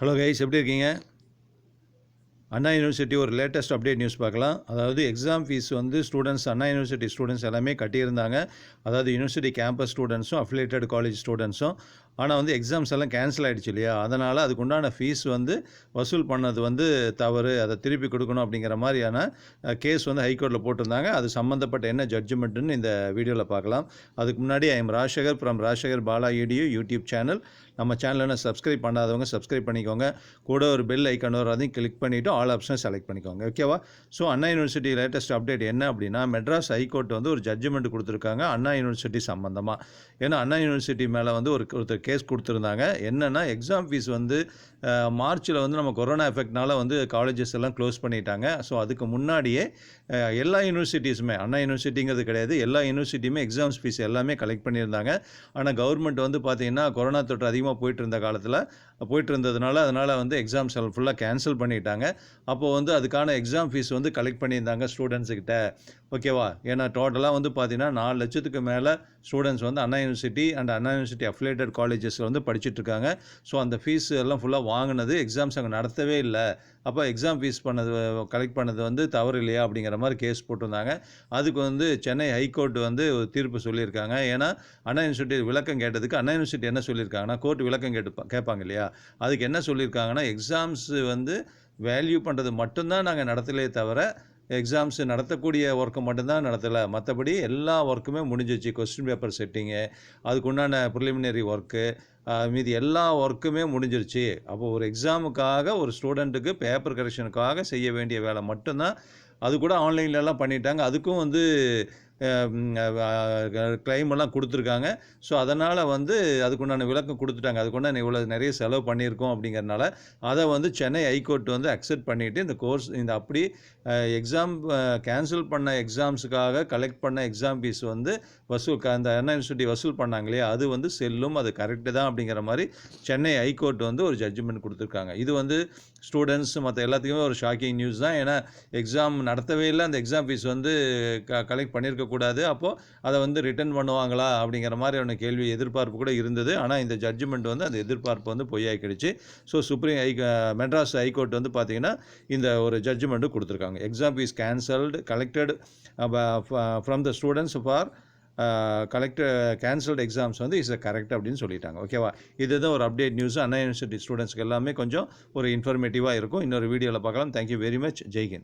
Hello guys, எப்படி இருக்கீங்க? அண்ணா university ஒரு லேட்டஸ்ட் அப்டேட் நியூஸ் பார்க்கலாம். அதாவது எக்ஸாம் ஃபீஸ் வந்து ஸ்டூடெண்ட்ஸ் அண்ணா யூனிவர்சிட்டி ஸ்டூடெண்ட்ஸ் எல்லாமே கட்டியிருந்தாங்க. அதாவது யூனிவர்சிட்டி கேம்பஸ் ஸ்டூடெண்ட்ஸும் அஃபிலியேட்டட் காலேஜ் ஸ்டூடெண்ட்ஸும். ஆனால் வந்து எக்ஸாம்ஸ் எல்லாம் கேன்சல் ஆகிடுச்சு இல்லையா? அதனால் அதுக்குண்டான ஃபீஸ் வந்து வசூல் பண்ணது வந்து தவறு, அதை திருப்பி கொடுக்கணும் அப்படிங்கிற மாதிரியான கேஸ் வந்து ஹைகோர்ட்டில் போட்டிருந்தாங்க. அது சம்மந்தப்பட்ட என்ன ஜட்ஜ்மெண்ட்டுன்னு இந்த வீடியோவில் பார்க்கலாம். அதுக்கு முன்னாடி I am Rajasekar from Rajasekar Bala EDU YouTube channel. நம்ம சேனலில் சப்ஸ்கிரைப் பண்ணாதவங்க சப்ஸ்கிரைப் பண்ணிக்கோங்க. கூட ஒரு பெல் ஐக்கான் வரும், அதையும் கிளிக் பண்ணிவிட்டு ஆல் ஆப்ஷனை செலக்ட் பண்ணிக்கோங்க. ஓகேவா? ஸோ அண்ணா யூனிவர்சிட்டி லேட்டஸ்ட் அப்டேட் என்ன அப்படின்னா, மெட்ராஸ் ஹைகோர்ட் வந்து ஒரு ஜட்ஜ்மெண்ட் கொடுத்துருக்காங்க அண்ணா யூனிவர்சிட்டி சம்மந்தமாக. ஏன்னா அண்ணா யூனிவர்சிட்டி மேலே வந்து ஒருத்தர் கேஸ் கொடுத்துருந்தாங்க. என்னென்னா, எக்ஸாம் ஃபீஸ் வந்து மார்ச்சில் வந்து நம்ம கொரோனா எஃபெக்ட்னால வந்து காலேஜஸ் எல்லாம் க்ளோஸ் பண்ணிட்டாங்க. ஸோ அதுக்கு முன்னாடியே எல்லா யூனிவர்சிட்டிஸுமே, அண்ணா யூனிவர்சிட்டிங்கிறது கிடையாது, எல்லா யூனிவர்சிட்டியுமே எக்ஸாம்ஸ் ஃபீஸ் எல்லாமே கலெக்ட் பண்ணியிருந்தாங்க. ஆனால் கவர்மெண்ட் வந்து பார்த்திங்கன்னா கொரோனா தொற்று அதிகமாக போயிட்டு இருந்ததுனால அதனால் வந்து எக்ஸாம்ஸ் ஃபுல்லாக கேன்சல் பண்ணிட்டாங்க. அப்போது வந்து அதுக்கான எக்ஸாம் ஃபீஸ் வந்து கலெக்ட் பண்ணியிருந்தாங்க ஸ்டூடெண்ட்ஸுக்கிட்ட. ஓகேவா? ஏன்னா டோட்டலாக வந்து பார்த்திங்கன்னா 4 லட்சத்துக்கு மேலே ஸ்டூடெண்ட்ஸ் வந்து Anna university and Anna university affiliated காலேஜஸில் வந்து படிச்சுட்ருக்காங்க. ஸோ அந்த ஃபீஸ் எல்லாம் ஃபுல்லாக வாங்கினது, எக்ஸாம்ஸ் அங்கே நடத்தவே இல்லை. அப்போ எக்ஸாம் ஃபீஸ் கலெக்ட் பண்ணது வந்து தவறு இல்லையா அப்படிங்கிற மாதிரி கேஸ் போட்டிருந்தாங்க. அதுக்கு வந்து சென்னை ஹைகோர்ட் வந்து ஒரு தீர்ப்பு சொல்லியிருக்காங்க. ஏன்னா அண்ணா யூனிவர்சிட்டி விளக்கம் கேட்டதுக்கு அண்ணா யூனிவர்சிட்டி என்ன சொல்லியிருக்காங்கன்னா, கோர்ட் விளக்கம் கேட்பாங்க இல்லையா? அதுக்கு என்ன சொல்லியிருக்காங்கன்னா, எக்ஸாம்ஸ் வந்து வேல்யூ பண்ணுறது மட்டும்தான் நாங்கள் நடத்தலே தவிர எக்ஸாம்ஸ் நடத்தக்கூடிய ஒர்க்கை மட்டும்தான் நடத்தலை. மற்றபடி எல்லா ஒர்க்குமே முடிஞ்சிச்சு. கொஸ்டின் பேப்பர் செட்டிங்கு, அதுக்குண்டான ப்ரிலிமினரி ஒர்க்கு, மீதி எல்லா ஒர்க்குமே முடிஞ்சிருச்சு. அப்போது ஒரு எக்ஸாமுக்காக ஒரு ஸ்டூடெண்ட்டுக்கு பேப்பர் கரெக்ஷனுக்காக செய்ய வேண்டிய வேலை மட்டும்தான். அது கூட ஆன்லைன்லலாம் பண்ணிட்டாங்க. அதுக்கும் வந்து கிளைம் எல்லாம் கொடுத்துருக்காங்க. ஸோ அதனால் வந்து அதுக்குண்டான விளக்கம் கொடுத்துட்டாங்க. அதுக்குண்டான இவ்வளோ நிறைய செலவு பண்ணியிருக்கோம் அப்படிங்கிறனால அதை வந்து சென்னை ஹைகோர்ட் வந்து அக்செப்ட் பண்ணிவிட்டு இந்த அப்படி எக்ஸாம் கேன்சல் பண்ண எக்ஸாம்ஸுக்காக கலெக்ட் பண்ண எக்ஸாம் ஃபீஸ் வந்து அந்த அண்ணா யூனிவர்சிட்டி வசூல் பண்ணாங்க இல்லையா, அது வந்து செல்லும், அது கரெக்டு தான் அப்படிங்கிற மாதிரி சென்னை ஹைகோர்ட் வந்து ஒரு ஜட்ஜ்மெண்ட் கொடுத்துருக்காங்க. இது வந்து ஸ்டூடெண்ட்ஸ் மற்ற எல்லாத்துக்குமே ஒரு ஷாக்கிங் நியூஸ் தான். ஏன்னா எக்ஸாம் நடத்தவே இல்லை, அந்த எக்ஸாம் ஃபீஸ் வந்து கலெக்ட் பண்ணியிருக்கக்கூடாது. அப்போது அதை வந்து ரிட்டர்ன் பண்ணுவாங்களா அப்படிங்கிற மாதிரியான கேள்வி எதிர்பார்ப்பு கூட இருந்தது. ஆனால் இந்த ஜட்ஜ்மெண்ட் வந்து அந்த எதிர்பார்ப்பு வந்து பொய்யாக்கிடுச்சு. ஸோ மெட்ராஸ் ஹைகோர்ட் வந்து பார்த்திங்கன்னா இந்த ஒரு ஜட்ஜ்மெண்ட்டு கொடுத்துருக்காங்க. Exam fees cancelled collected from the students for cancelled exams வந்து இஸ் கரெக்ட் அப்படின்னு சொல்லிட்டாங்க. ஓகேவா? இதுதான் ஒரு அப்டேட் நியூஸ். அண்ணா யூனிவர்சிட்டி ஸ்டூடெண்ட்ஸ்க்கு எல்லாமே கொஞ்சம் ஒரு இன்ஃபர்மேட்டிவாக இருக்கும். இன்னொரு வீடியோவில் பார்க்கலாம். Thank you very much. ஜெய்ஹிந்த்.